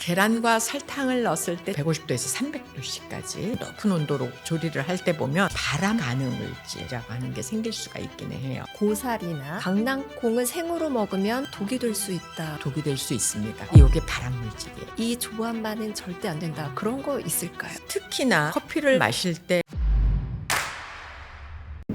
계란과 설탕을 넣었을 때 150도에서 300도씨까지 높은 온도로 조리를 할 때 보면 발암 가능 물질이라고 하는 게 생길 수가 있기는 해요. 고사리나 강낭콩은 생으로 먹으면 독이 될 수 있다. 독이 될 수 있습니다. 이게 발암 물질이에요. 이 조합만은 절대 안 된다. 그런 거 있을까요? 특히나 커피를 마실 때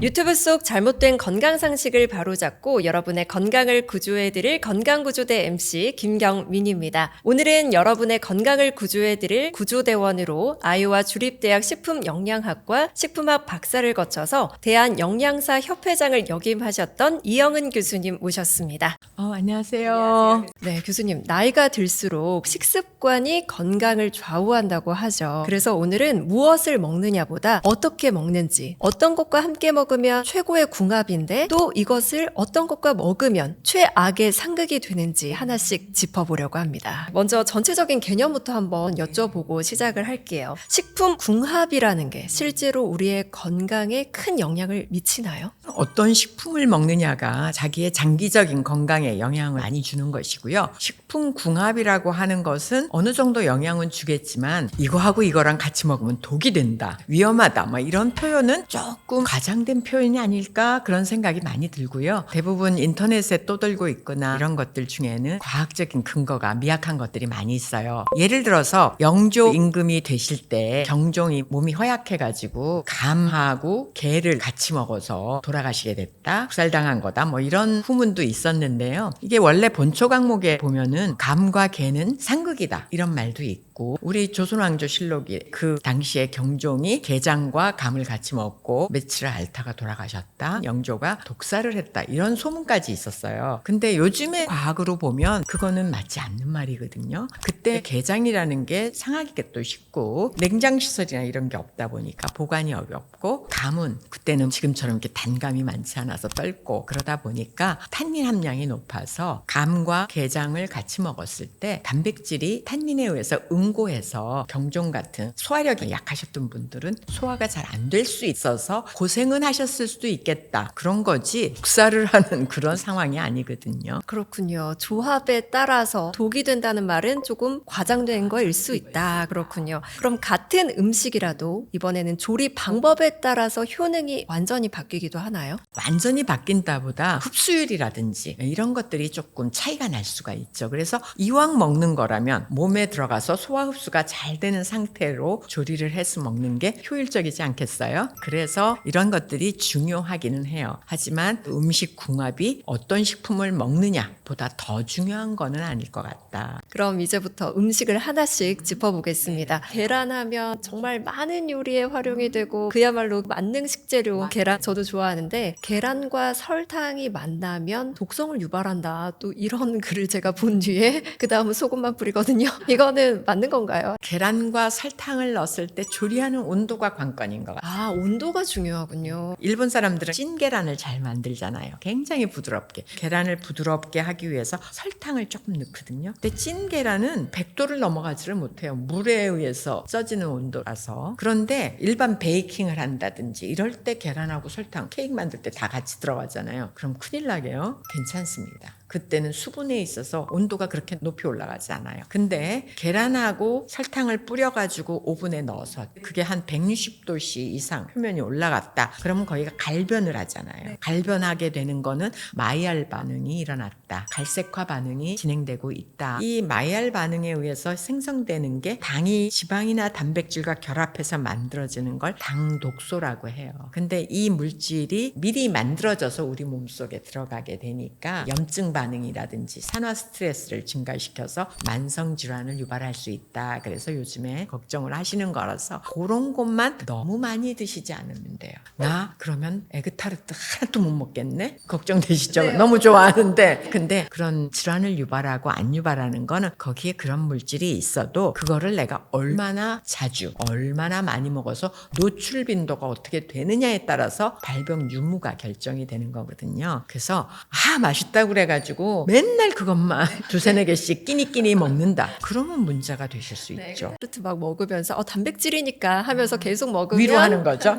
유튜브 속 잘못된 건강 상식을 바로잡고 여러분의 건강을 구조해드릴 건강구조대 MC 김경민입니다. 오늘은 여러분의 건강을 구조해드릴 구조대원으로 아이오와 주립대학 식품영양학과 식품학 박사를 거쳐서 대한영양사협회장을 역임하셨던 이영은 교수님 모셨습니다. 안녕하세요. 네, 교수님, 나이가 들수록 식습관이 건강을 좌우한다고 하죠. 그래서 오늘은 무엇을 먹느냐보다 어떻게 먹는지, 어떤 것과 함께 먹으면 최고의 궁합인데 또 이것을 어떤 것과 먹으면 최악의 상극이 되는지 하나씩 짚어보려고 합니다. 먼저 전체적인 개념부터 한번 여쭤보고 시작을 할게요. 식품 궁합이라는 게 실제로 우리의 건강에 큰 영향을 미치나요? 어떤 식품을 먹느냐가 자기의 장기적인 건강에 영향을 많이 주는 것이고요. 식품 궁합이라고 하는 것은 어느 정도 영향은 주겠지만 이거하고 이거랑 같이 먹으면 독이 된다, 위험하다, 이런 표현은 조금 과장된 표현이 아닐까 그런 생각이 많이 들고요. 대부분 인터넷에 떠돌고 있거나 이런 것들 중에는 과학적인 근거가 미약한 것들이 많이 있어요. 예를 들어서 영조 임금이 되실 때 경종이 몸이 허약해가지고 감하고 게를 같이 먹어서 돌아가시게 됐다, 학살당한 거다, 이런 후문도 있었는데요. 이게 원래 본초 강목에 보면은 감과 게는 상극이다 이런 말도 있고, 우리 조선왕조실록이 그 당시에 경종이 게장과 감을 같이 먹고 며칠을 앓다가 돌아가셨다, 영조가 독사를 했다, 이런 소문까지 있었어요. 근데 요즘의 과학으로 보면 그거는 맞지 않는 말이거든요. 그때 게장이라는 게 상하기가 또 쉽고 냉장시설이나 이런 게 없다 보니까 보관이 어렵고, 감은 그때는 지금처럼 이렇게 단감이 많지 않아서 떫고 그러다 보니까 탄닌 함량이 높아서 감과 게장을 같이 먹었을 때 단백질이 탄닌에 의해서 응고해서 경종 같은 소화력이 약하셨던 분들은 소화가 잘 안 될 수 있어서 고생은 하셨을 수도 있겠다, 그런 거지 독사를 하는 그런 상황이 아니거든요. 그렇군요. 조합에 따라서 독이 된다는 말은 조금 과장된 거일 수 있다. 그렇군요. 그럼 같은 음식이라도 이번에는 조리 방법에 따라서 효능이 완전히 바뀌기도 하나요? 완전히 바뀐다보다 흡수율이라든지 이런 것들이 조금 차이가 날 수가 있죠. 그래서 이왕 먹는 거라면 몸에 들어가서 소화 흡수가 잘 되는 상태로 조리를 해서 먹는 게 효율적이지 않겠어요? 그래서 이런 것들이 중요하기는 해요. 하지만 음식 궁합이 어떤 식품을 먹느냐 보다 더 중요한 거는 아닐 것 같다. 그럼 이제부터 음식을 하나씩 짚어보겠습니다. 계란하면 정말 많은 요리에 활용이 되고 그야말로 만능 식재료 계란, 저도 좋아하는데 계란과 설탕이 만나면 독성을 유발한다, 또 이런 글을 제가 본 뒤에 그 다음은 소금만 뿌리거든요. 이거는 맞는 건가요? 계란과 설탕을 넣었을 때 조리하는 온도가 관건인 것 같아요. 온도가 중요하군요. 일본 사람들은 찐 계란을 잘 만들잖아요. 굉장히 부드럽게. 계란을 부드럽게 하기 위해서 설탕을 조금 넣거든요. 근데 찐 계란은 100도를 넘어가지를 못해요. 물에 의해서 써지는 온도라서. 그런데 일반 베이킹을 한다든지 이럴 때 계란하고 설탕, 케이크 만들 때 다 같이 들어가잖아요. 그럼 큰일 나게요. 괜찮습니다. 그때는 수분에 있어서 온도가 그렇게 높이 올라가지 않아요. 근데 계란하고 설탕을 뿌려가지고 오븐에 넣어서 그게 한 160도씨 이상 표면이 올라갔다, 그러면 거기가 갈변을 하잖아요. 갈변하게 되는 거는 마이알 반응이 일어났다, 갈색화 반응이 진행되고 있다. 이 마이알 반응에 의해서 생성되는 게 당이 지방이나 단백질과 결합해서 만들어지는 걸 당독소라고 해요. 근데 이 물질이 미리 만들어져서 우리 몸속에 들어가게 되니까 염증 반응이라든지 산화 스트레스를 증가시켜서 만성 질환을 유발할 수 있다. 그래서 요즘에 걱정을 하시는 거라서 그런 것만 너무 많이 드시지 않으면 돼요. 나 그러면 에그타르트 하나도 못 먹겠네? 걱정되시죠? 네. 너무 좋아하는데. 근데 그런 질환을 유발하고 안 유발하는 거는 거기에 그런 물질이 있어도 그거를 내가 얼마나 자주 얼마나 많이 먹어서 노출 빈도가 어떻게 되느냐에 따라서 발병 유무가 결정이 되는 거거든요. 그래서 맛있다고 그래가지고 해가지고 맨날 그것만 두세네 개씩 끼니끼니 먹는다. 그러면 문제가 되실 수 있죠. 야구르트 막 먹으면서 단백질이니까 하면서 계속 먹으면 위로하는 거죠.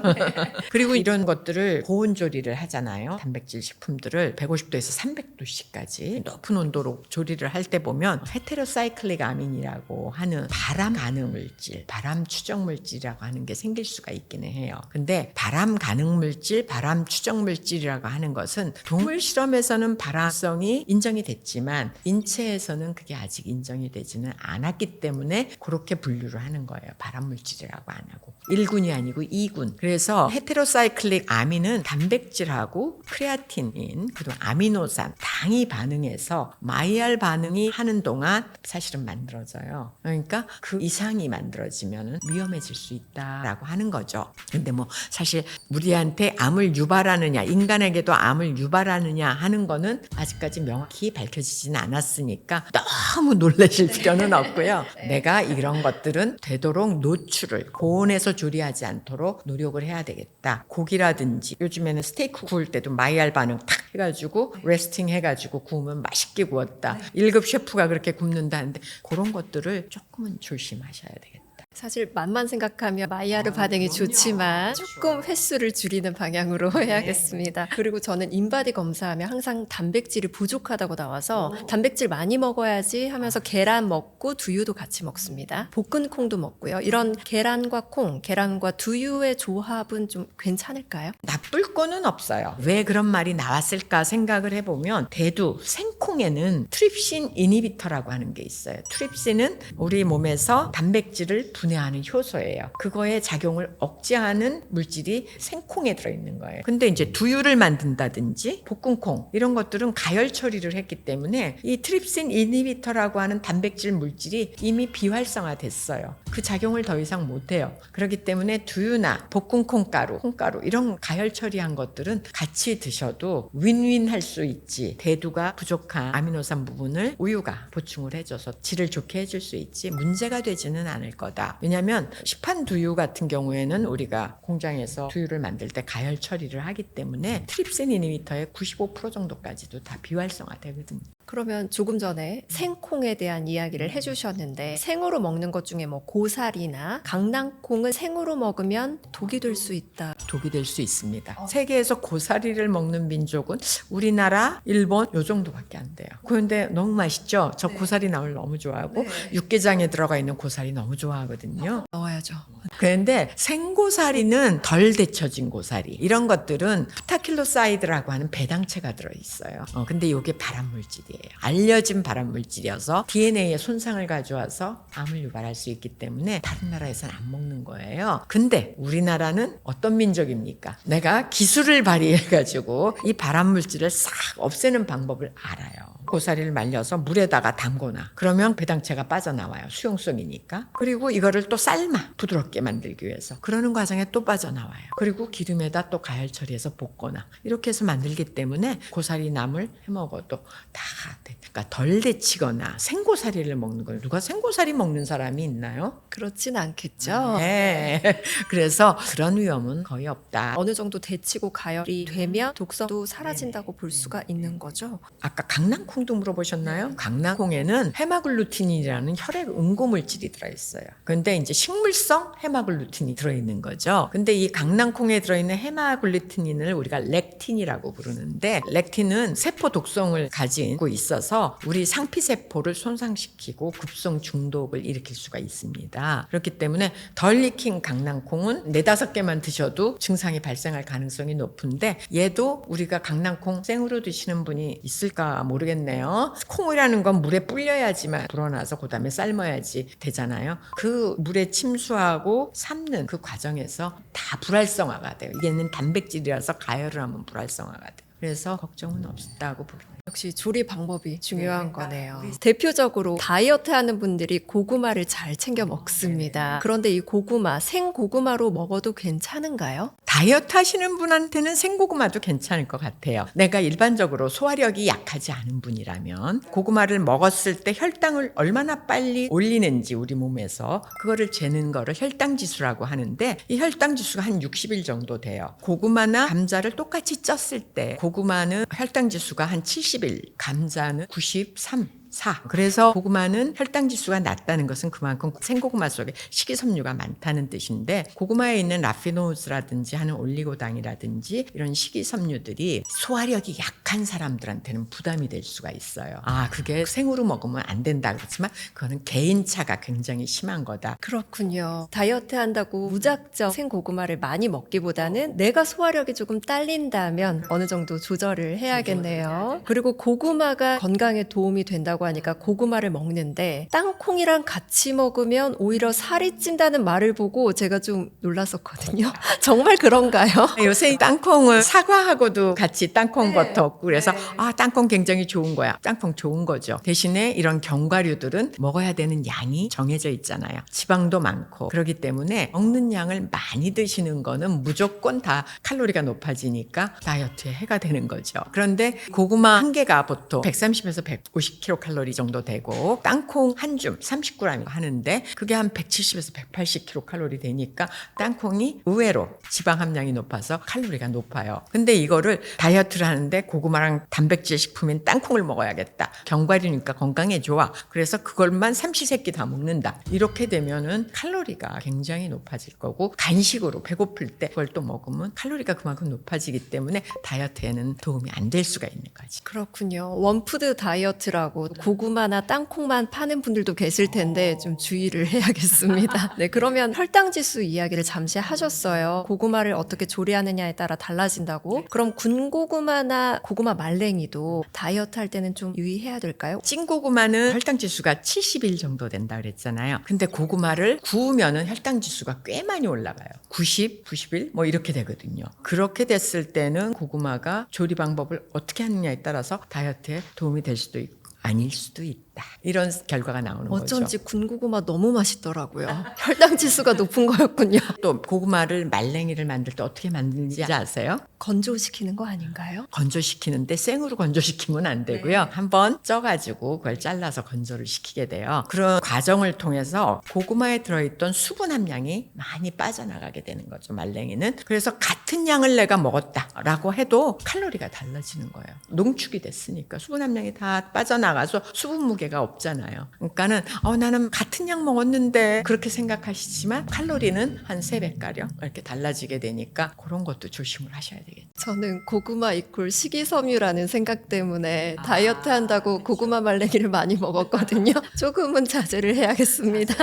그리고 이런 것들을 고온 조리를 하잖아요. 단백질 식품들을 150도에서 300도씨까지 높은 온도로 조리를 할 때 보면 헤테로사이클릭 아민이라고 하는 바람 가능 물질, 바람 추적 물질이라고 하는 게 생길 수가 있기는 해요. 근데 바람 가능 물질, 바람 추적 물질이라고 하는 것은 동물 실험에서는 발암성이 인정이 됐지만 인체에서는 그게 아직 인정이 되지는 않았기 때문에 그렇게 분류를 하는 거예요. 발암 물질이라고 안 하고. 1군이 아니고 2군. 그래서 헤테로사이클릭 아민은 단백질하고 크레아틴인, 그리고 아미노산, 당이 반응해서 마이알 반응이 하는 동안 사실은 만들어져요. 그러니까 그 이상이 만들어지면 위험해질 수 있다라고 하는 거죠. 근데 뭐 사실 우리한테 암을 유발하느냐, 인간에게도 암을 유발하느냐 하는 거는 아직까지 명확히 밝혀지지는 않았으니까 너무 놀라실 필요는 없고요. 내가 이런 것들은 되도록 노출을 고온에서 조리하지 않도록 노력을 해야 되겠다. 고기라든지 요즘에는 스테이크 구울 때도 마이알 반응 탁 해가지고 레스팅 해가지고 구우면 맛있게 구웠다. 1급 셰프가 그렇게 굽는다는데 그런 것들을 조금은 조심하셔야 되겠다. 사실 맛만 생각하면 마이야르 반응이 좋지만 조금 횟수를 줄이는 방향으로 해야겠습니다. 그리고 저는 인바디 검사하면 항상 단백질이 부족하다고 나와서 단백질 많이 먹어야지 하면서 계란 먹고 두유도 같이 먹습니다. 볶은 콩도 먹고요. 이런 계란과 콩, 계란과 두유의 조합은 좀 괜찮을까요? 나쁠 거는 없어요. 왜 그런 말이 나왔을까 생각을 해보면 대두, 생콩에는 트립신 이니비터라고 하는 게 있어요. 트립신은 우리 몸에서 단백질을 분해하는 효소예요. 그거의 작용을 억제하는 물질이 생콩에 들어있는 거예요. 근데 이제 두유를 만든다든지 볶음콩 이런 것들은 가열 처리를 했기 때문에 이 트립신 이니비터라고 하는 단백질 물질이 이미 비활성화됐어요. 그 작용을 더 이상 못해요. 그렇기 때문에 두유나 볶음콩 가루, 콩가루 이런 가열 처리한 것들은 같이 드셔도 윈윈 할 수 있지. 대두가 부족한 아미노산 부분을 우유가 보충을 해줘서 질을 좋게 해줄 수 있지 문제가 되지는 않을 거다. 왜냐하면 시판 두유 같은 경우에는 우리가 공장에서 두유를 만들 때 가열 처리를 하기 때문에 트립신 이니비터의 95% 정도까지도 다 비활성화되거든요. 그러면 조금 전에 생콩에 대한 이야기를 해주셨는데 생으로 먹는 것 중에 뭐 고사리나 강낭콩은 생으로 먹으면 독이 될 수 있다. 독이 될 수 있습니다. 세계에서 고사리를 먹는 민족은 우리나라, 일본 요 정도밖에 안 돼요. 그런데 너무 맛있죠? 저 고사리 나물 너무 좋아하고 육개장에 들어가 있는 고사리 너무 좋아하거든요. 넣어야죠. 그런데 생고사리는 덜 데쳐진 고사리 이런 것들은 프타킬로사이드라고 하는 배당체가 들어있어요. 근데 이게 발암물질이에요. 알려진 발암물질이어서 DNA에 손상을 가져와서 암을 유발할 수 있기 때문에 다른 나라에서는 안 먹는 거예요. 근데 우리나라는 어떤 민족입니까? 내가 기술을 발휘해가지고 이 발암물질을 싹 없애는 방법을 알아요. 고사리를 말려서 물에다가 담거나 그러면 배당체가 빠져나와요. 수용성이니까. 그리고 이거를 또 삶아 부드럽게 만들기 위해서 그러는 과정에 또 빠져나와요. 그리고 기름에다 또 가열 처리해서 볶거나 이렇게 해서 만들기 때문에 고사리 나물 해먹어도 다 돼. 그러니까 덜 데치거나 생고사리를 먹는 걸 누가 생고사리 먹는 사람이 있나요? 그렇진 않겠죠. 네. 그래서 그런 위험은 거의 없다. 어느 정도 데치고 가열이 되면 독성도 사라진다고 볼 수가 있는 거죠. 아까 강낭콩도 물어보셨나요? 강낭콩에는 헤마글루틴이라는 혈액 응고 물질이 들어있어요. 근데 이제 식물성 헤마글루틴이 들어있는 거죠. 근데 이 강낭콩에 들어있는 헤마글루틴을 우리가 렉틴이라고 부르는데 렉틴은 세포 독성을 가지고 있어서 우리 상피세포를 손상시키고 급성 중독을 일으킬 수가 있습니다. 그렇기 때문에 덜 익힌 강낭콩은 4-5개만 드셔도 증상이 발생할 가능성이 높은데 얘도 우리가 강낭콩 생으로 드시는 분이 있을까 모르겠네요. 콩이라는 건 물에 불려야지만 불어나서 그 다음에 삶아야지 되잖아요. 그 물에 침수하고 삶는 그 과정에서 다 불활성화가 돼요. 이게는 단백질이라서 가열을 하면 불활성화가 돼요. 그래서 걱정은 없다고 봅니다. 역시 조리 방법이 중요한 거네요. 대표적으로 다이어트 하는 분들이 고구마를 잘 챙겨 먹습니다. 그런데 이 고구마, 생 고구마로 먹어도 괜찮은가요? 다이어트 하시는 분한테는 생고구마도 괜찮을 것 같아요. 내가 일반적으로 소화력이 약하지 않은 분이라면 고구마를 먹었을 때 혈당을 얼마나 빨리 올리는지 우리 몸에서 그거를 재는 거를 혈당지수라고 하는데 이 혈당지수가 한 60일 정도 돼요. 고구마나 감자를 똑같이 쪘을 때 고구마는 혈당지수가 한 70일, 감자는 93. 그래서 고구마는 혈당지수가 낮다는 것은 그만큼 생고구마 속에 식이섬유가 많다는 뜻인데 고구마에 있는 라피노즈라든지 하는 올리고당이라든지 이런 식이섬유들이 소화력이 약한 사람들한테는 부담이 될 수가 있어요. 그게 생으로 먹으면 안 된다 그렇지만 그거는 개인차가 굉장히 심한 거다. 그렇군요. 다이어트 한다고 무작정 생고구마를 많이 먹기보다는 내가 소화력이 조금 딸린다면 어느 정도 조절을 해야겠네요. 그리고 고구마가 건강에 도움이 된다고 하니까 고구마를 먹는데 땅콩이랑 같이 먹으면 오히려 살이 찐다는 말을 보고 제가 좀 놀랐었거든요. 정말 그런가요? 요새 땅콩을 사과하고도 같이 땅콩 버터 먹고 그래서 땅콩 굉장히 좋은 거야. 땅콩 좋은 거죠. 대신에 이런 견과류들은 먹어야 되는 양이 정해져 있잖아요. 지방도 많고 그렇기 때문에 먹는 양을 많이 드시는 거는 무조건 다 칼로리가 높아지니까 다이어트에 해가 되는 거죠. 그런데 고구마 한 개가 보통 130에서 150kcal 정도 되고 땅콩 한 줌 30g 하는데 그게 한 170에서 180kcal 되니까 땅콩이 의외로 지방 함량이 높아서 칼로리가 높아요. 근데 이거를 다이어트를 하는데 고구마랑 단백질 식품인 땅콩을 먹어야겠다. 견과류니까 건강에 좋아. 그래서 그걸만 삼시세끼 다 먹는다. 이렇게 되면은 칼로리가 굉장히 높아질 거고 간식으로 배고플 때 그걸 또 먹으면 칼로리가 그만큼 높아지기 때문에 다이어트에는 도움이 안 될 수가 있는 거지. 그렇군요. 원푸드 다이어트라고 고구마나 땅콩만 파는 분들도 계실 텐데 좀 주의를 해야겠습니다. 네, 그러면 혈당지수 이야기를 잠시 하셨어요. 고구마를 어떻게 조리하느냐에 따라 달라진다고. 그럼 군고구마나 고구마 말랭이도 다이어트 할 때는 좀 유의해야 될까요? 찐고구마는 혈당지수가 70일 정도 된다 그랬잖아요. 근데 고구마를 구우면은 혈당지수가 꽤 많이 올라가요. 90, 91 뭐 이렇게 되거든요. 그렇게 됐을 때는 고구마가 조리 방법을 어떻게 하느냐에 따라서 다이어트에 도움이 될 수도 있고 아닐 수도 있다. 이런 결과가 나오는 어쩐지 거죠. 군고구마 너무 맛있더라고요. 혈당 지수가 높은 거였군요. 또 고구마를 말랭이를 만들 때 어떻게 만드는지 아세요? 건조시키는 거 아닌가요? 건조시키는데 생으로 건조시키면 안 되고요. 한번 쪄가지고 그걸 잘라서 건조를 시키게 돼요. 그런 과정을 통해서 고구마에 들어있던 수분 함량이 많이 빠져나가게 되는 거죠. 말랭이는. 그래서 같은 양을 내가 먹었다라고 해도 칼로리가 달라지는 거예요. 농축이 됐으니까 수분 함량이 다 빠져나가서 수분 무게가 없잖아요. 그러니까는 나는 같은 양 먹었는데 그렇게 생각하시지만 칼로리는 한 3배가량 이렇게 달라지게 되니까 그런 것도 조심을 하셔야 되겠죠. 저는 고구마 이퀄 식이섬유라는 생각 때문에 다이어트 한다고 고구마 말랭이를 많이 먹었거든요. 조금은 자제를 해야겠습니다.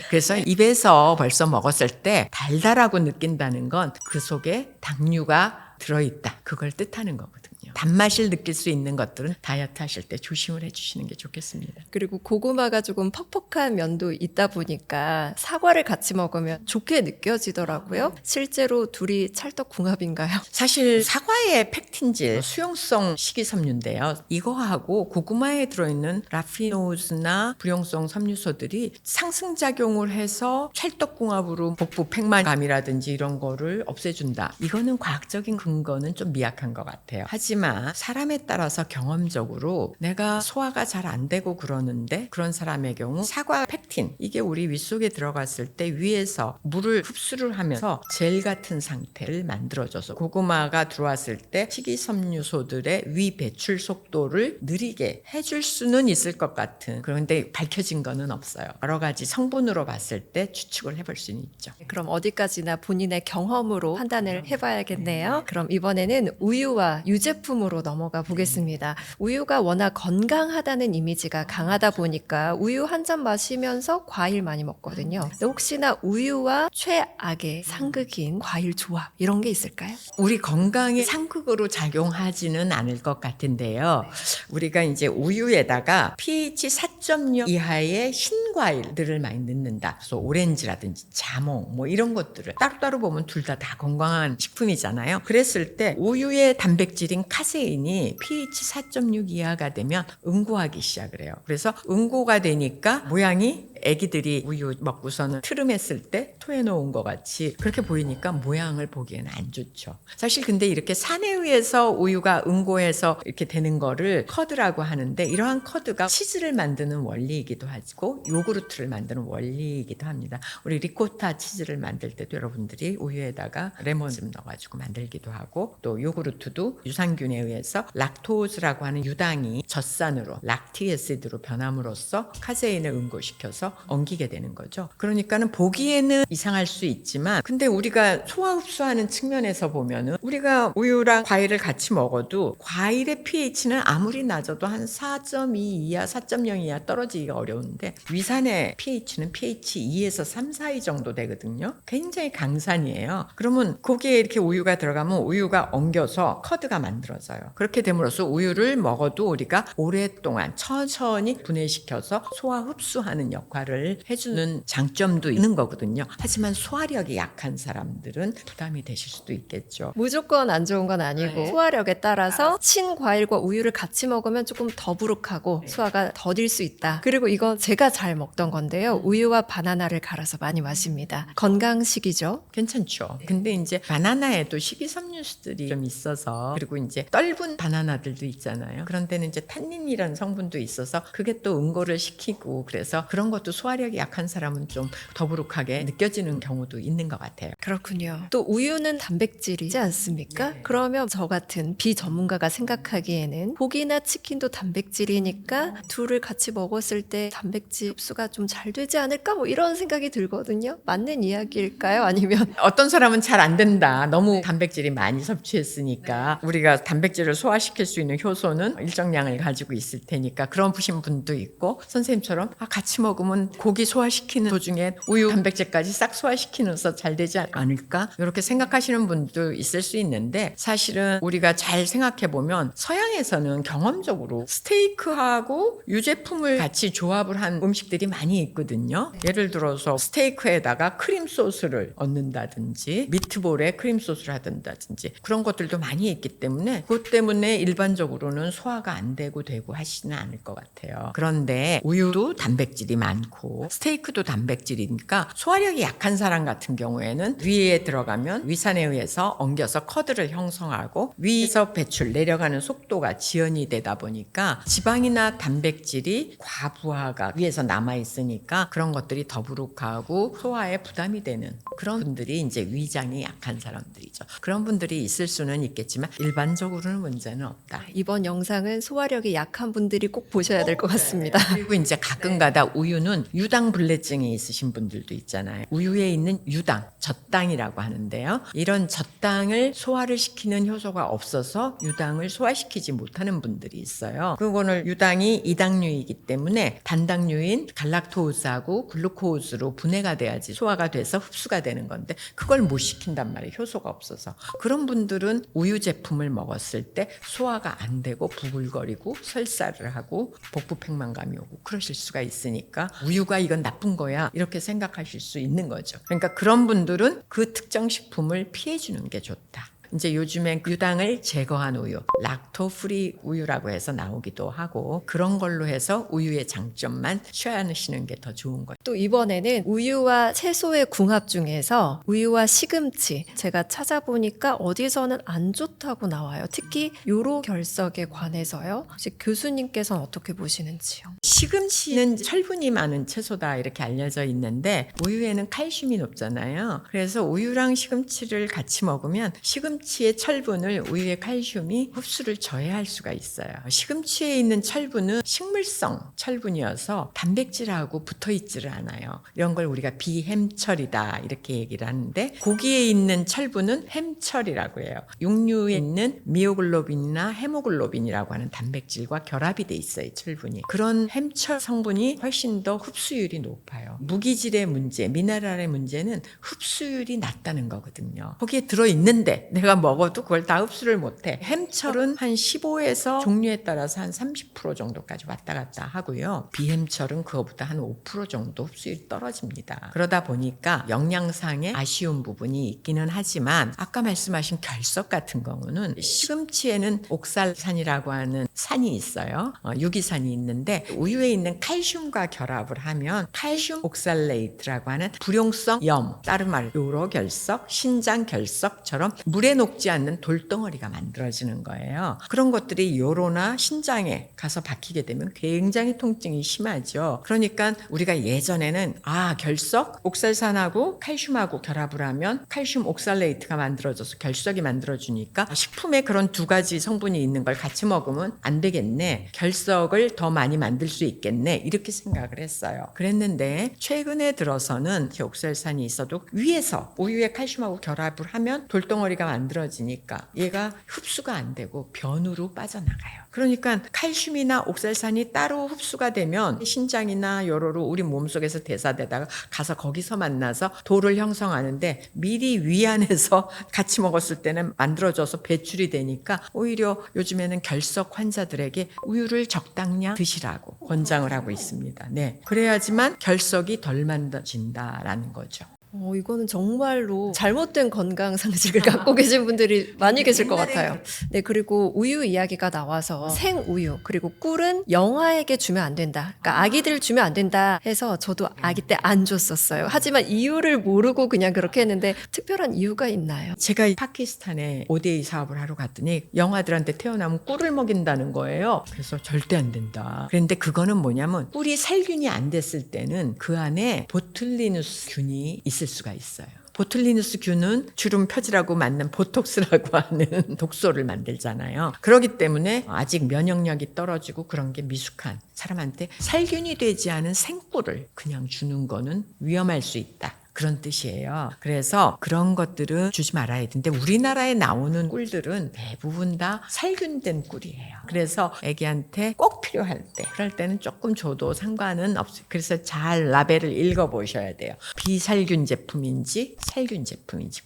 그래서 입에서 벌써 먹었을 때 달달하고 느낀다는 건 그 속에 당류가 들어있다. 그걸 뜻하는 거거든요. 단맛을 느낄 수 있는 것들은 다이어트 하실 때 조심을 해주시는 게 좋겠습니다. 그리고 고구마가 조금 퍽퍽한 면도 있다 보니까 사과를 같이 먹으면 좋게 느껴지더라고요. 실제로 둘이 찰떡궁합인가요? 사실 사과의 펙틴질, 수용성 식이섬유인데요. 이거하고 고구마에 들어있는 라피노즈나 불용성 섬유소들이 상승작용을 해서 찰떡궁합으로 복부 팽만감이라든지 이런 거를 없애준다. 이거는 과학적인 근거는 좀 미약한 것 같아요. 하지만 사람에 따라서 경험적으로 내가 소화가 잘 안 되고 그러는데 그런 사람의 경우 사과 펙틴 이게 우리 위 속에 들어갔을 때 위에서 물을 흡수를 하면서 젤 같은 상태를 만들어줘서 고구마가 들어왔을 때 식이섬유소들의 위 배출 속도를 느리게 해줄 수는 있을 것 같은 그런데 밝혀진 거는 없어요. 여러 가지 성분으로 봤을 때 추측을 해볼 수는 있죠. 그럼 어디까지나 본인의 경험으로 판단을 해봐야겠네요. 그럼 이번에는 우유와 유제품으로 넘어가 보겠습니다. 우유가 워낙 건강하다는 이미지가 강하다 보니까 우유 한 잔 마시면서 과일 많이 먹거든요. 근데 혹시나 우유와 최악의 상극인 과일 조합 이런 게 있을까요? 우리 건강에 상극으로 작용하지는 않을 것 같은데요. 우리가 이제 우유에다가 pH 4.0 이하의 흰과일들을 많이 넣는다. 그래서 오렌지라든지 자몽 뭐 이런 것들을 따로따로 보면 둘 다 건강한 식품이잖아요. 그랬을 때 우유의 단백질인 카세인이 pH 4.6 이하가 되면 응고하기 시작을 해요. 그래서 응고가 되니까 모양이 애기들이 우유 먹고서는 트름했을 때 토해놓은 것 같이 그렇게 보이니까 모양을 보기에는 안 좋죠. 사실 근데 이렇게 산에 의해서 우유가 응고해서 이렇게 되는 거를 커드라고 하는데, 이러한 커드가 치즈를 만드는 원리이기도 하고 요구르트를 만드는 원리이기도 합니다. 우리 리코타 치즈를 만들 때도 여러분들이 우유에다가 레몬 좀 넣어가지고 만들기도 하고, 또 요구르트도 유산균에 의해서 락토즈라고 하는 유당이 젖산으로 락티에시드로 변함으로써 카세인을 응고시켜서 엉기게 되는 거죠. 그러니까는 보기에는 이상할 수 있지만, 근데 우리가 소화 흡수하는 측면에서 보면은 우리가 우유랑 과일을 같이 먹어도 과일의 pH는 아무리 낮아도 한 4.2 이하, 4.0 이하 떨어지기가 어려운데, 위산의 pH는 pH 2에서 3 사이 정도 되거든요. 굉장히 강산이에요. 그러면 거기에 이렇게 우유가 들어가면 우유가 엉겨서 커드가 만들어져요. 그렇게 됨으로써 우유를 먹어도 우리가 오랫동안 천천히 분해시켜서 소화 흡수하는 역할을 해주는 장점도 있는 거거든요. 하지만 소화력이 약한 사람들은 부담이 되실 수도 있겠죠. 무조건 안 좋은 건 아니고 네. 소화력에 따라서 친과일과 우유를 같이 먹으면 조금 더부룩하고 소화가 더딜 수 있다. 그리고 이건 제가 잘 먹던 건데요. 우유와 바나나를 갈아서 많이 마십니다. 건강식이죠. 괜찮죠. 근데 이제 바나나에도 식이섬유수들이 좀 있어서, 그리고 이제 떫은 바나나들도 있잖아요. 그런 데는 이제 탄닌이라는 성분도 있어서 그게 또 응고를 시키고, 그래서 그런 것도 소화력이 약한 사람은 좀 더부룩하게 느껴지는 경우도 있는 것 같아요. 그렇군요. 또 우유는 단백질이지 않습니까? 네. 그러면 저 같은 비전문가가 생각하기에는 고기나 치킨도 단백질이니까 둘을 같이 먹었을 때 단백질 흡수가 좀 잘 되지 않을까? 뭐 이런 생각이 들거든요. 맞는 이야기일까요? 아니면 어떤 사람은 잘 안 된다. 너무 단백질이 많이 섭취했으니까 우리가 단백질을 소화시킬 수 있는 효소는 일정량을 가지고 있을 테니까 그런 부신 분도 있고, 선생님처럼 같이 먹으면 고기 소화시키는 도중에 우유 단백질까지 싹 소화시키면서 잘 되지 않을까? 이렇게 생각하시는 분도 있을 수 있는데, 사실은 우리가 잘 생각해 보면 서양에서는 경험적으로 스테이크하고 유제품을 같이 조합을 한 음식들이 많이 있거든요. 예를 들어서 스테이크에다가 크림 소스를 얹는다든지 미트볼에 크림 소스를 하든다든지 그런 것들도 많이 있기 때문에, 그것 때문에 일반적으로는 소화가 안 되고 하시지는 않을 것 같아요. 그런데 우유도 단백질이 많고 스테이크도 단백질이니까 소화력이 약한 사람 같은 경우에는 위에 들어가면 위산에 의해서 엉겨서 커드를 형성하고 위에서 배출 내려가는 속도가 지연이 되다 보니까 지방이나 단백질이 과부하가 위에서 남아있으니까 그런 것들이 더부룩하고 소화에 부담이 되는 그런 분들이 이제 위장이 약한 사람들이죠. 그런 분들이 있을 수는 있겠지만 일반적으로는 문제는 없다. 이번 영상은 소화력이 약한 분들이 꼭 보셔야 될 것 같습니다. 그리고 이제 가끔가다 우유는 유당 불내증이 있으신 분들도 있잖아요. 우유에 있는 유당, 젖당이라고 하는데요. 이런 젖당을 소화를 시키는 효소가 없어서 유당을 소화시키지 못하는 분들이 있어요. 그거는 유당이 이당류이기 때문에 단당류인 갈락토스하고 글루코즈로 분해가 돼야지 소화가 돼서 흡수가 되는 건데, 그걸 못 시킨단 말이에요. 효소가 없어서. 그런 분들은 우유 제품을 먹었을 때 소화가 안 되고 부글거리고 설사를 하고 복부 팽만감이 오고 그러실 수가 있으니까 우유가 이건 나쁜 거야 이렇게 생각하실 수 있는 거죠. 그러니까 그런 분들은 그 특정 식품을 피해 주는 게 좋다. 이제 요즘엔 유당을 제거한 우유, 락토 프리 우유라고 해서 나오기도 하고, 그런 걸로 해서 우유의 장점만 취하시는 게 더 좋은 거예요. 또 이번에는 우유와 채소의 궁합 중에서 우유와 시금치, 제가 찾아보니까 어디서는 안 좋다고 나와요. 특히 요로 결석에 관해서요. 혹시 교수님께서는 어떻게 보시는지요? 시금치는 철분이 많은 채소다 이렇게 알려져 있는데, 우유에는 칼슘이 높잖아요. 그래서 우유랑 시금치를 같이 먹으면 시금치의 철분을 우유의 칼슘이 흡수를 저해할 수가 있어요. 시금치에 있는 철분은 식물성 철분이어서 단백질하고 붙어있지를 않아요. 이런 걸 우리가 비햄철이다 이렇게 얘기를 하는데, 고기에 있는 철분은 햄철이라고 해요. 육류에 있는 미오글로빈이나 헤모글로빈이라고 하는 단백질과 결합이 돼 있어요. 철분이. 그런 햄철 성분이 훨씬 더 흡수율이 높아요. 무기질의 문제, 미네랄의 문제는 흡수율이 낮다는 거거든요. 거기에 들어있는데 내가 내가 먹어도 그걸 다 흡수를 못해. 햄철은 한 15에서 종류에 따라서 한 30% 정도까지 왔다 갔다 하고요. 비햄철은 그거보다 한 5% 정도 흡수율이 떨어집니다. 그러다 보니까 영양상의 아쉬운 부분이 있기는 하지만 아까 말씀하신 결석 같은 경우는 시금치에는 옥살산이라고 하는 산이 있어요. 유기산이 있는데 우유에 있는 칼슘과 결합을 하면 칼슘 옥살레이트라고 하는 불용성 염, 다른 말로 요로 결석, 신장 결석처럼 물에 녹지 않는 돌덩어리가 만들어지는 거예요. 그런 것들이 요로나 신장에 가서 박히게 되면 굉장히 통증이 심하죠. 그러니까 우리가 예전에는 결석, 옥살산하고 칼슘하고 결합을 하면 칼슘 옥살레이트가 만들어져서 결석이 만들어주니까 식품에 그런 두 가지 성분이 있는 걸 같이 먹으면 안 되겠네. 결석을 더 많이 만들 수 있겠네. 이렇게 생각을 했어요. 그랬는데 최근에 들어서는 옥살산이 있어도 위에서 우유에 칼슘하고 결합을 하면 돌덩어리가 만들어지니까 얘가 흡수가 안 되고 변으로 빠져나가요. 그러니까 칼슘이나 옥살산이 따로 흡수가 되면 신장이나 요로로 우리 몸속에서 대사되다가 가서 거기서 만나서 돌을 형성하는데 미리 위 안에서 같이 먹었을 때는 만들어져서 배출이 되니까 오히려 요즘에는 결석 환자들에게 우유를 적당량 드시라고 권장을 하고 있습니다. 네, 그래야지만 결석이 덜 만들어진다라는 거죠. 이거는 정말로 잘못된 건강 상식을 갖고 계신 분들이 많이 계실 것 같아요. 네, 그리고 우유 이야기가 나와서 생우유, 그리고 꿀은 영아에게 주면 안 된다. 그러니까 아기들 주면 안 된다 해서 저도 아기 때 안 줬었어요. 하지만 이유를 모르고 그냥 그렇게 했는데 특별한 이유가 있나요? 제가 파키스탄에 ODA 사업을 하러 갔더니 영아들한테 태어나면 꿀을 먹인다는 거예요. 그래서 절대 안 된다. 그런데 그거는 뭐냐면 꿀이 살균이 안 됐을 때는 그 안에 보툴리누스 균이 있을 수가 있어요. 보툴리누스 균은 주름 펴지라고 만든 보톡스라고 하는 독소를 만들잖아요. 그렇기 때문에 아직 면역력이 떨어지고 그런 게 미숙한 사람한테 살균이 되지 않은 생꿀을 그냥 주는 거는 위험할 수 있다. 그런 뜻이에요. 그래서 그런 것들은 주지 말아야 되는데 우리나라에 나오는 꿀들은 대부분 다 살균된 꿀이에요. 그래서 애기한테 꼭 필요할 때 그럴 때는 조금 줘도 상관은 없어요. 그래서 잘 라벨을 읽어보셔야 돼요. 비살균 제품인지 살균 제품인지.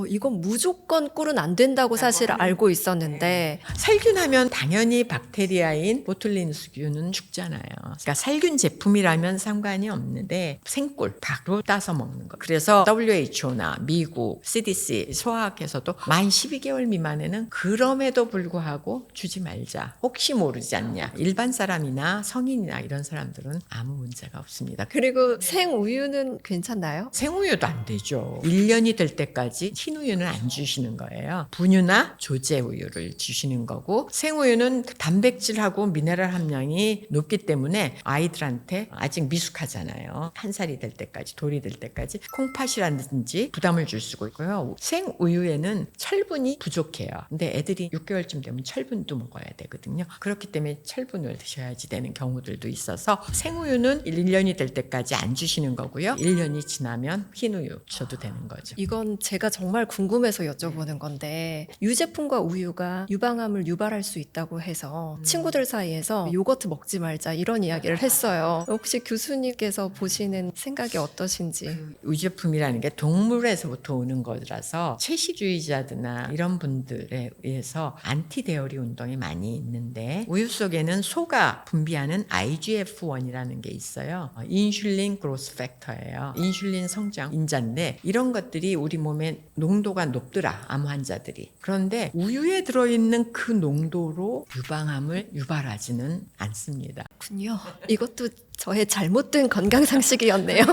이건 무조건 꿀은 안 된다고 사실 알고 있었는데 살균하면 당연히 박테리아인 보툴리누스균은 죽잖아요. 그러니까 살균 제품이라면 상관이 없는데 생꿀 바로 따서 먹는 거. 그래서 WHO나 미국 CDC 소아학에서도 만 12개월 미만에는 그럼에도 불구하고 주지 말자. 혹시 모르지 않냐. 일반 사람이나 성인이나 이런 사람들은 아무 문제가 없습니다. 그리고 생우유는 괜찮나요? 생우유도 안 되죠. 1년이 될 때까지 흰우유는 안 주시는 거예요. 분유나 조제우유를 주시는 거고 생우유는 단백질하고 미네랄 함량이 높기 때문에 아이들한테 아직 미숙하잖아요. 1살이 될 때까지 돌이 될 때까지 콩팥이라든지 부담을 줄 수가 있고요. 생우유에는 철분이 부족해요. 근데 애들이 6개월쯤 되면 철분도 먹어야 되거든요. 그렇기 때문에 철분을 드셔야지 되는 경우들도 있어서 생우유는 1년이 될 때까지 안 주시는 거고요. 1년이 지나면 흰우유 줘도 되는 거죠. 이건 제가 정말 궁금해서 여쭤보는 건데 유제품과 우유가 유방암을 유발할 수 있다고 해서 친구들 사이에서 요거트 먹지 말자 이런 이야기를 했어요. 혹시 교수님께서 보시는 생각이 어떠신지? 유제품이라는 게 동물에서부터 오는 거라서 채식주의자들이나 이런 분들에 의해서 안티데어리 운동이 많이 있는데 우유 속에는 소가 분비하는 IGF-1이라는 게 있어요. 인슐린 그로스 팩터예요. 인슐린 성장 인자인데 이런 것들이 우리 몸에 농도가 높더라, 암 환자들이. 그런데 우유에 들어있는 그 농도로 유방암을 유발하지는 않습니다. 군요. 이것도 저의 잘못된 건강 상식이었네요.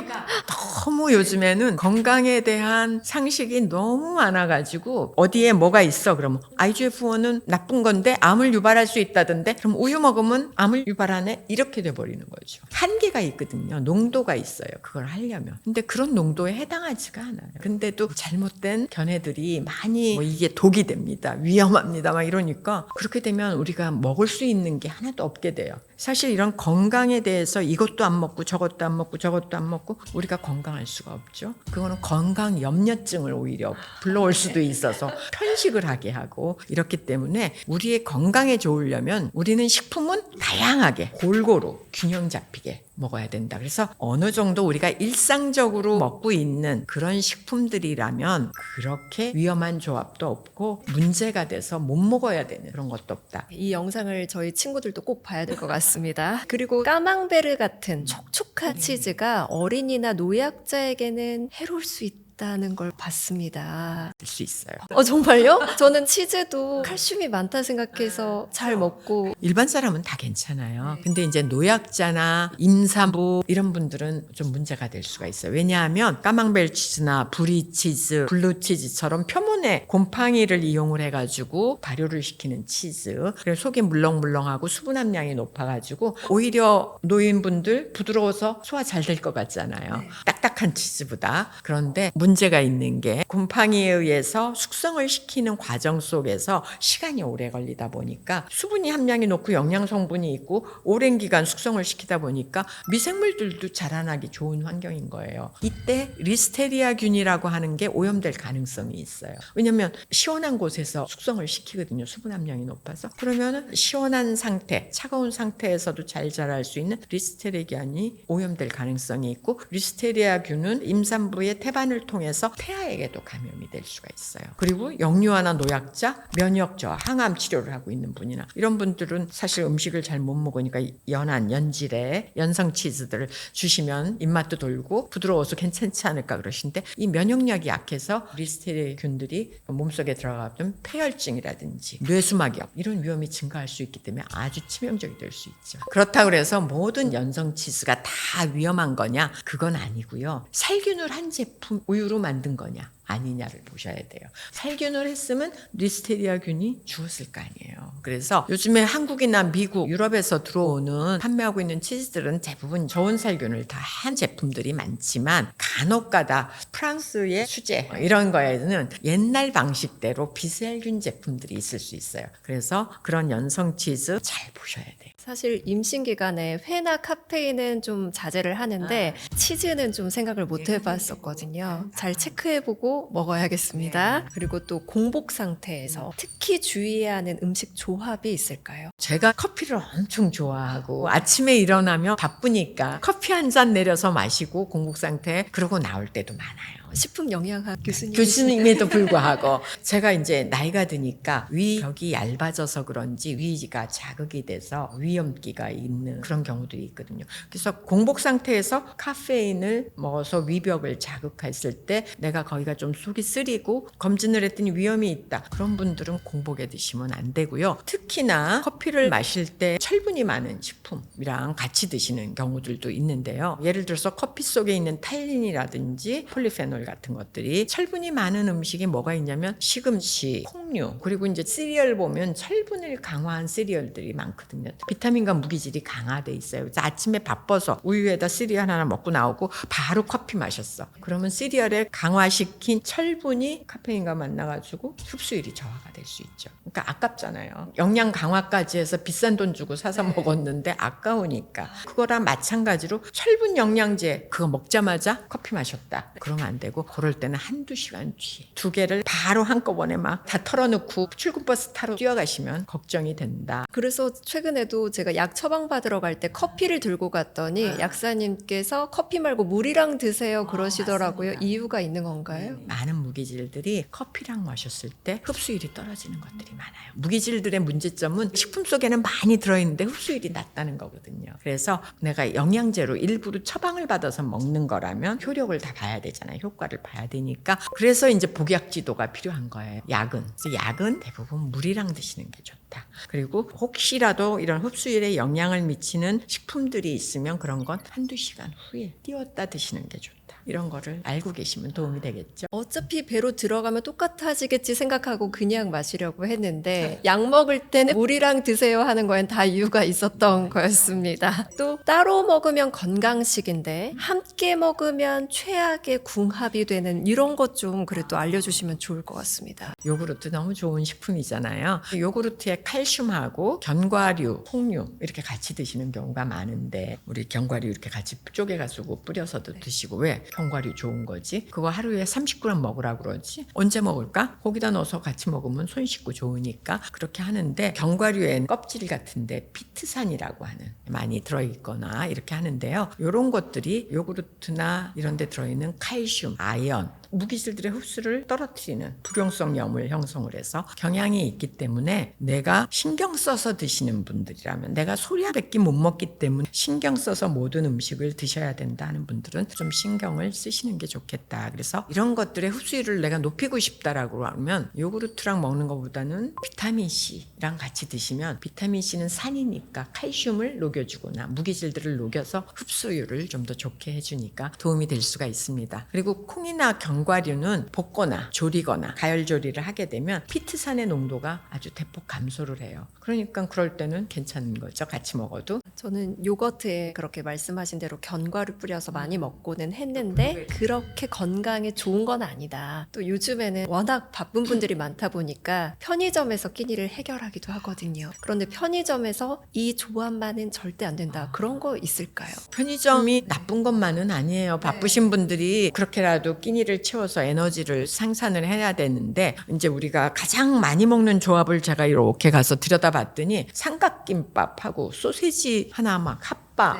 너무 요즘에는 건강에 대한 상식이 너무 많아가지고 어디에 뭐가 있어 그러면 IGF-1은 나쁜 건데 암을 유발할 수 있다던데 그럼 우유 먹으면 암을 유발하네 이렇게 돼버리는 거죠. 한계가 있거든요. 농도가 있어요. 그걸 하려면. 근데 그런 농도에 해당하지가 않아요. 근데도 잘못된 견해들이 많이 이게 독이 됩니다. 위험합니다. 막 이러니까 그렇게 되면 우리가 먹을 수 있는 게 하나도 없게 돼요. 사실 이런 건강에 대해서 이것도 안 먹고 저것도 안 먹고 저것도 안 먹고 우리가 건강할 수가 없죠. 그거는 건강 염려증을 오히려 불러올 수도 있어서 편식을 하게 하고 이렇기 때문에 우리의 건강에 좋으려면 우리는 식품은 다양하게 골고루 균형 잡히게 먹어야 된다. 그래서 어느 정도 우리가 일상적으로 먹고 있는 그런 식품들이라면 그렇게 위험한 조합도 없고 문제가 돼서 못 먹어야 되는 그런 것도 없다. 이 영상을 저희 친구들도 꼭 봐야 될 것 같습니다. 그리고 까망베르 같은 촉촉한 치즈가 어린이나 노약자에게는 해로울 수 있다는 걸 봤습니다. 될 수 있어요. 정말요? 저는 치즈도 칼슘이 많다 생각해서 잘 먹고. 일반 사람은 다 괜찮아요. 근데 이제 노약자나 임산부 이런 분들은 좀 문제가 될 수가 있어요. 왜냐하면 까망벨 치즈나 브리 치즈, 블루 치즈처럼 표면에 곰팡이를 이용을 해가지고 발효를 시키는 치즈. 그래서 속이 물렁물렁하고 수분 함량이 높아가지고 오히려 노인분들 부드러워서 소화 잘 될 것 같잖아요. 딱딱한 치즈보다. 그런데 문제가 있는 게 곰팡이에 의해서 숙성을 시키는 과정 속에서 시간이 오래 걸리다 보니까 수분이 함량이 높고 영양 성분이 있고 오랜 기간 숙성을 시키다 보니까 미생물들도 자라나기 좋은 환경인 거예요. 이때 리스테리아균이라고 하는 게 오염될 가능성이 있어요. 왜냐하면 시원한 곳에서 숙성을 시키거든요. 수분 함량이 높아서. 그러면 시원한 상태, 차가운 상태에서도 잘 자랄 수 있는 리스테리아균이 오염될 가능성이 있고 리스테리아균은 임산부의 태반을 통해서 태아에게도 감염이 될 수가 있어요. 그리고 영유아나 노약자, 면역 저하, 항암 치료를 하고 있는 분이나 이런 분들은 사실 음식을 잘 못 먹으니까 연한, 연질의 연성 치즈들을 주시면 입맛도 돌고 부드러워서 괜찮지 않을까 그러신데 이 면역력이 약해서 리스테리아균들이 몸속에 들어가면 폐혈증이라든지 뇌수막염 이런 위험이 증가할 수 있기 때문에 아주 치명적이 될 수 있죠. 그렇다고 해서 모든 연성 치즈가 다 위험한 거냐? 그건 아니고요. 살균을 한 제품 우유로 만든 거냐? 아니냐를 보셔야 돼요. 살균을 했으면 리스테리아균이 죽었을 거 아니에요. 그래서 요즘에 한국이나 미국, 유럽에서 들어오는 판매하고 있는 치즈들은 대부분 저온 살균을 다 한 제품들이 많지만 간혹가다 프랑스의 수제 이런 거에는 옛날 방식대로 비살균 제품들이 있을 수 있어요. 그래서 그런 연성 치즈 잘 보셔야 돼요. 사실 임신 기간에 회나 카페인은 좀 자제를 하는데 치즈는 좀 생각을 못 해봤었거든요. 잘 체크해보고 먹어야겠습니다. 그리고 또 공복 상태에서 특히 주의해야 하는 음식 조합이 있을까요? 제가 커피를 엄청 좋아하고 아침에 일어나면 바쁘니까 커피 한 잔 내려서 마시고 공복 상태 그러고 나올 때도 많아요. 식품 영양학 교수님에도 불구하고 제가 이제 나이가 드니까 위벽이 얇아져서 그런지 위가 자극이 돼서 위염기가 있는 그런 경우들이 있거든요. 그래서 공복 상태에서 카페인을 먹어서 위벽을 자극했을 때 내가 거기가 좀 속이 쓰리고 검진을 했더니 위험이 있다. 그런 분들은 공복에 드시면 안 되고요. 특히나 커피를 마실 때 철분이 많은 식품이랑 같이 드시는 경우들도 있는데요. 예를 들어서 커피 속에 있는 탈린이라든지 폴리페놀 같은 것들이 철분이 많은 음식이 뭐가 있냐면 시금치, 콩류, 그리고 이제 시리얼 보면 철분을 강화한 시리얼들이 많거든요. 비타민과 무기질이 강화돼 있어요. 그래서 아침에 바빠서 우유에다 시리얼 하나 먹고 나오고 바로 커피 마셨어. 그러면 시리얼에 강화시킨 철분이 카페인과 만나가지고 흡수율이 저하가 될 수 있죠. 그러니까 아깝잖아요. 영양 강화까지 해서 비싼 돈 주고 사서 먹었는데 아까우니까. 그거랑 마찬가지로 철분 영양제 그거 먹자마자 커피 마셨다. 그러면 안 되고 그럴 때는 한두 시간 뒤에 두 개를 바로 한꺼번에 막 다 털어놓고 출근버스 타러 뛰어가시면 걱정이 된다. 그래서 최근에도 제가 약 처방 받으러 갈 때 커피를 들고 갔더니 약사님께서 커피 말고 물이랑 드세요 그러시더라고요. 맞습니다. 이유가 있는 건가요? 많은 무기질들이 커피랑 마셨을 때 흡수율이 떨어지는 것들이 많아요. 무기질들의 문제점은 식품 속에는 많이 들어있는데 흡수율이 낮다는 거거든요. 그래서 내가 영양제로 일부러 처방을 받아서 먹는 거라면 효력을 다 봐야 되잖아요. 효과를 봐야 되니까. 그래서 이제 복약 지도가 필요한 거예요. 약은. 그래서 약은 대부분 물이랑 드시는 게 좋다. 그리고 혹시라도 이런 흡수율에 영향을 미치는 식품들이 있으면 그런 건 한두 시간 후에 띄웠다 드시는 게 좋다. 이런 거를 알고 계시면 도움이 되겠죠. 어차피 배로 들어가면 똑같아지겠지 생각하고 그냥 마시려고 했는데 약 먹을 때는 물이랑 드세요 하는 거엔 다 이유가 있었던 거였습니다. 또 따로 먹으면 건강식인데 함께 먹으면 최악의 궁합이 되는 이런 것 좀 그래도 알려주시면 좋을 것 같습니다. 요구르트 너무 좋은 식품이잖아요. 요구르트에 칼슘하고 견과류, 콩류 이렇게 같이 드시는 경우가 많은데 우리 견과류 이렇게 같이 쪼개가지고 뿌려서도 드시고 왜? 견과류 좋은 거지. 그거 하루에 30g 먹으라고 그러지. 언제 먹을까? 거기다 넣어서 같이 먹으면 손 씻고 좋으니까 그렇게 하는데, 견과류엔 껍질 같은데 피트산이라고 하는 많이 들어있거나 이렇게 하는데요. 이런 것들이 요구르트나 이런 데 들어있는 칼슘, 아연, 무기질들의 흡수를 떨어뜨리는 불용성 염을 형성을 해서 경향이 있기 때문에, 내가 신경 써서 드시는 분들이라면, 내가 소량밖에 못 먹기 때문에 신경 써서 모든 음식을 드셔야 된다 하는 분들은 좀 신경을 쓰시는 게 좋겠다. 그래서 이런 것들의 흡수율을 내가 높이고 싶다라고 하면 요구르트랑 먹는 것보다는 비타민 C랑 같이 드시면, 비타민 C는 산이니까 칼슘을 녹여주거나 무기질들을 녹여서 흡수율을 좀 더 좋게 해주니까 도움이 될 수가 있습니다. 그리고 콩이나 견과류는 볶거나 조리거나 가열 조리를 하게 되면 피트산의 농도가 아주 대폭 감소를 해요. 그러니까 그럴 때는 괜찮은 거죠. 같이 먹어도. 저는 요거트에 그렇게 말씀하신 대로 견과류 뿌려서 많이 먹고는 했는데 그렇게 건강에 좋은 건 아니다. 또 요즘에는 워낙 바쁜 분들이 많다 보니까 편의점에서 끼니를 해결하기도 하거든요. 그런데 편의점에서 이 조합만은 절대 안 된다. 그런 거 있을까요? 편의점이 나쁜 것만은 아니에요. 바쁘신 분들이 그렇게라도 끼니를 채워서 에너지를 생산을 해야 되는데, 이제 우리가 가장 많이 먹는 조합을 제가 이렇게 가서 들여다봤더니 삼각김밥하고 소세지 하나 막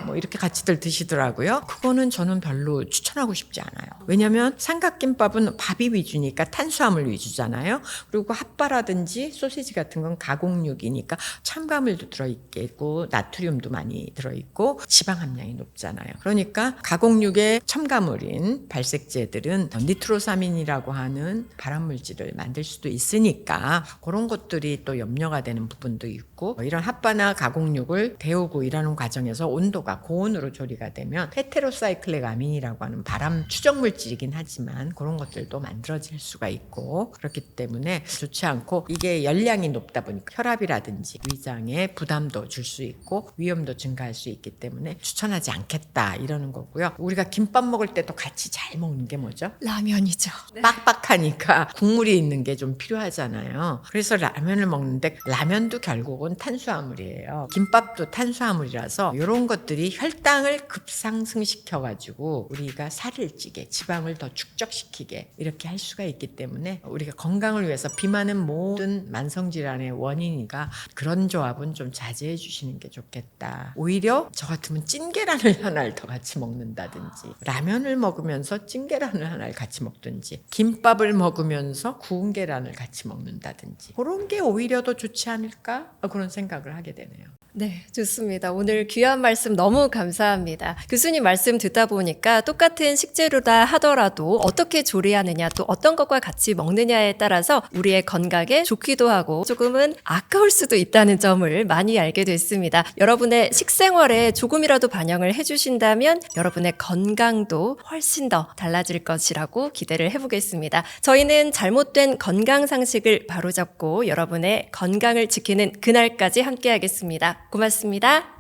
뭐 이렇게 같이들 드시더라고요. 그거는 저는 별로 추천하고 싶지 않아요. 왜냐하면 삼각김밥은 밥이 위주니까 탄수화물 위주잖아요. 그리고 핫바라든지 소시지 같은 건 가공육이니까 첨가물도 들어있겠고 나트륨도 많이 들어있고 지방 함량이 높잖아요. 그러니까 가공육의 첨가물인 발색제들은 니트로사민이라고 하는 발암물질을 만들 수도 있으니까 그런 것들이 또 염려가 되는 부분도 있고, 이런 핫바나 가공육을 데우고 일하는 과정에서 온도가 고온으로 조리가 되면 헤테로사이클릭 아민이라고 하는 발암 추적 물질이긴 하지만 그런 것들도 만들어질 수가 있고, 그렇기 때문에 좋지 않고, 이게 열량이 높다 보니까 혈압이라든지 위장에 부담도 줄 수 있고 위험도 증가할 수 있기 때문에 추천하지 않겠다 이러는 거고요. 우리가 김밥 먹을 때도 같이 잘 먹는 게 뭐죠? 라면이죠. 빡빡하니까 국물이 있는 게 좀 필요하잖아요. 그래서 라면을 먹는데, 라면도 결국은 탄수화물이에요. 김밥도 탄수화물이라서 이런 것들이 혈당을 급상승시켜가지고 우리가 살을 찌게, 지방을 더 축적시키게 이렇게 할 수가 있기 때문에, 우리가 건강을 위해서 비만은 모든 만성질환의 원인이니까 그런 조합은 좀 자제해 주시는 게 좋겠다. 오히려 저 같으면 찐계란을 하나를 더 같이 먹는다든지, 라면을 먹으면서 찐계란을 하나를 같이 먹든지, 김밥을 먹으면서 구운 계란을 같이 먹는다든지, 그런 게 오히려 더 좋지 않을까? 그런 생각을 하게 되네요. 네, 좋습니다. 오늘 귀한 말씀 너무 감사합니다. 교수님 말씀 듣다 보니까 똑같은 식재료다 하더라도 어떻게 조리하느냐, 또 어떤 것과 같이 먹느냐에 따라서 우리의 건강에 좋기도 하고 조금은 아까울 수도 있다는 점을 많이 알게 됐습니다. 여러분의 식생활에 조금이라도 반영을 해주신다면 여러분의 건강도 훨씬 더 달라질 것이라고 기대를 해보겠습니다. 저희는 잘못된 건강 상식을 바로잡고 여러분의 건강을 지키는 그날까지 함께하겠습니다. 고맙습니다.